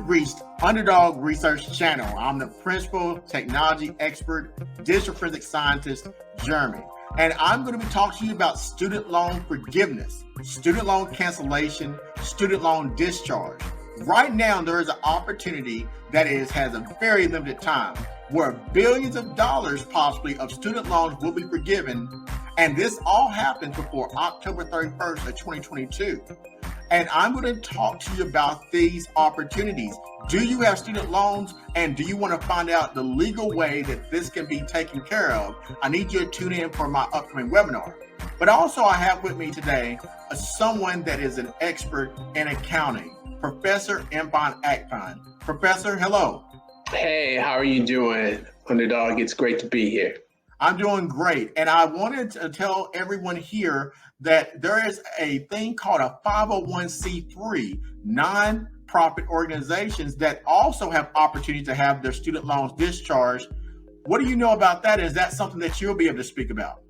You've reached Underdog Research Channel. I'm the principal technology expert, digital forensic scientist, Jeremy. And I'm going to be talking to you about student loan forgiveness, student loan cancellation, student loan discharge. Right now, there is an opportunity that has a very limited time where billions of dollars possibly of student loans will be forgiven. And this all happens before October 31st of 2022. And I'm going to talk to you about these opportunities. Do you have student loans, and do you want to find out the legal way that this can be taken care of? I need you to tune in for my upcoming webinar. But also I have with me today someone that is an expert in accounting, Professor Impan Akpan. Professor, hello. Hey, how are you doing, Underdog? It's great to be here. I'm doing great. And I wanted to tell everyone here that there is a thing called a 501c3 non-profit organizations that also have opportunities to have their student loans discharged. What do you know about that? Is that something that you'll be able to speak about?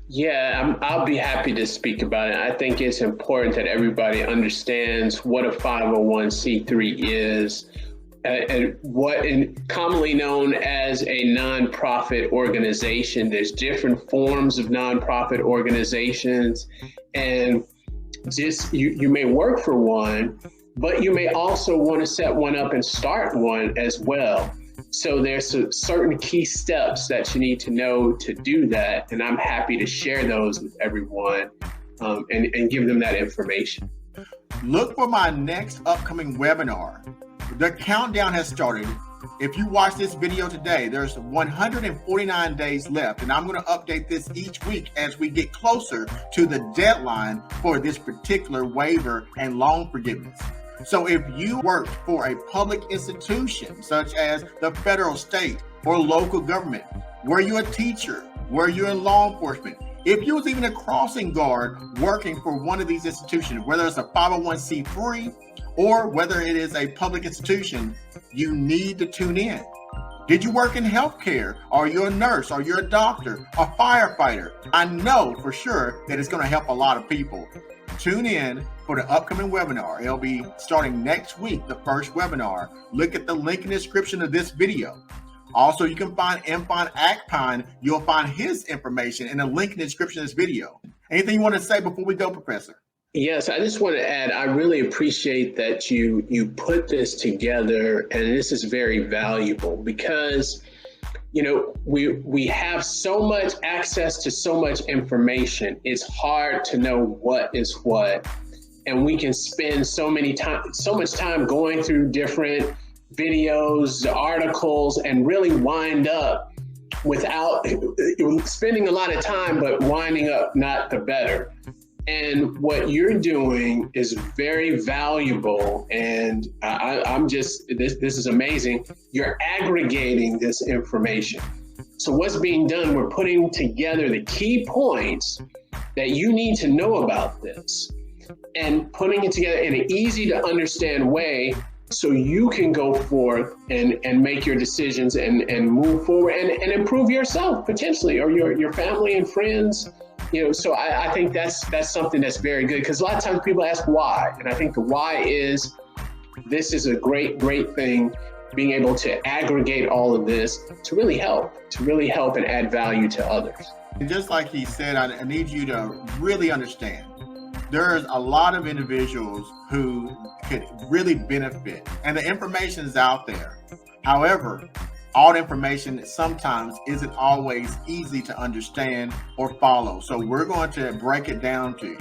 Yeah, I'll be happy to speak about it. I think it's important that everybody understands what a 501c3 is. And what is commonly known as a nonprofit organization. There's different forms of nonprofit organizations, and just you may work for one, but you may also want to set one up and start one as well. So there's certain key steps that you need to know to do that, and I'm happy to share those with everyone and give them that information. Look for my next upcoming webinar. The countdown has started. If you watch this video today, there's 149 days left, and I'm going to update this each week as we get closer to the deadline for this particular waiver and loan forgiveness. So if you work for a public institution, such as the federal, state, or local government, were you a teacher, were you in law enforcement, if you was even a crossing guard working for one of these institutions, whether it's a 501c3 or whether it is a public institution, you need to tune in. Did you work in healthcare? Are you a nurse? Are you a doctor? A firefighter? I know for sure that it's going to help a lot of people. Tune in for the upcoming webinar. It'll be starting next week, the first webinar. Look at the link in the description of this video. Also, you can find Impan Akpan. You'll find his information in the link in the description of this video. Anything you want to say before we go, Professor? Yes, I just want to add, I really appreciate that you put this together, and this is very valuable because, you know, we have so much access to so much information. It's hard to know what is what, and we can spend so much time going through different videos, articles, and really wind up without spending a lot of time, but winding up not the better. And what you're doing is very valuable, and I'm just, this is amazing. You're aggregating this information. So what's being done, we're putting together the key points that you need to know about this and putting it together in an easy to understand way so you can go forth and make your decisions and move forward and improve yourself potentially, or your family and friends. You know, so I think that's something that's very good, because a lot of times people ask why, and I think the why is this is a great thing, being able to aggregate all of this to really help and add value to others. And just like he said, I need you to really understand, there's a lot of individuals who could really benefit, and the information is out there. However, all the information sometimes isn't always easy to understand or follow. So we're going to break it down to you.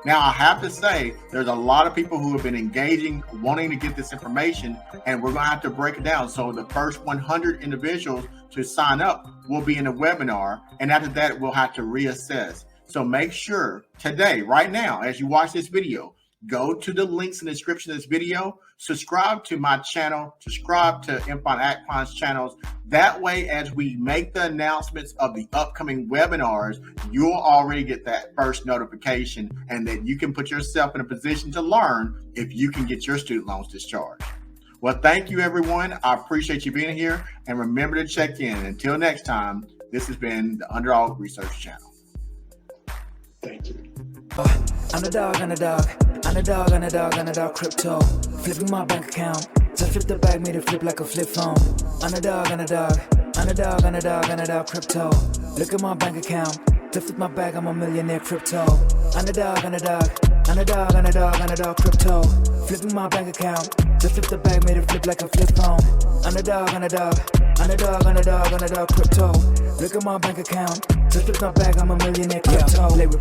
Now, I have to say, there's a lot of people who have been engaging, wanting to get this information, and we're going to have to break it down. So the first 100 individuals to sign up will be in a webinar, and after that, we'll have to reassess. So make sure today, right now, as you watch this video, go to the links in the description of this video, subscribe to my channel, subscribe to Impan Akpan's channels. That way, as we make the announcements of the upcoming webinars, you'll already get that first notification, and that you can put yourself in a position to learn if you can get your student loans discharged. Well, thank you, everyone. I appreciate you being here, and remember to check in. Until next time, this has been the Underdog Research Channel. Thank you. Underdog, crypto. Flipping my bank account, Just flip the bag, made it flip like a flip phone. Underdog, underdog, underdog, underdog, underdog, crypto. Look at my bank account. Just flip my bag, I'm a millionaire, crypto. Underdog, underdog, underdog, underdog, underdog, crypto. Flipping my bank account. Just flip the bag, made it flip like a flip phone. Underdog, underdog, underdog, underdog, underdog, crypto. Look at my bank account. Just flip my bag, I'm a millionaire, crypto.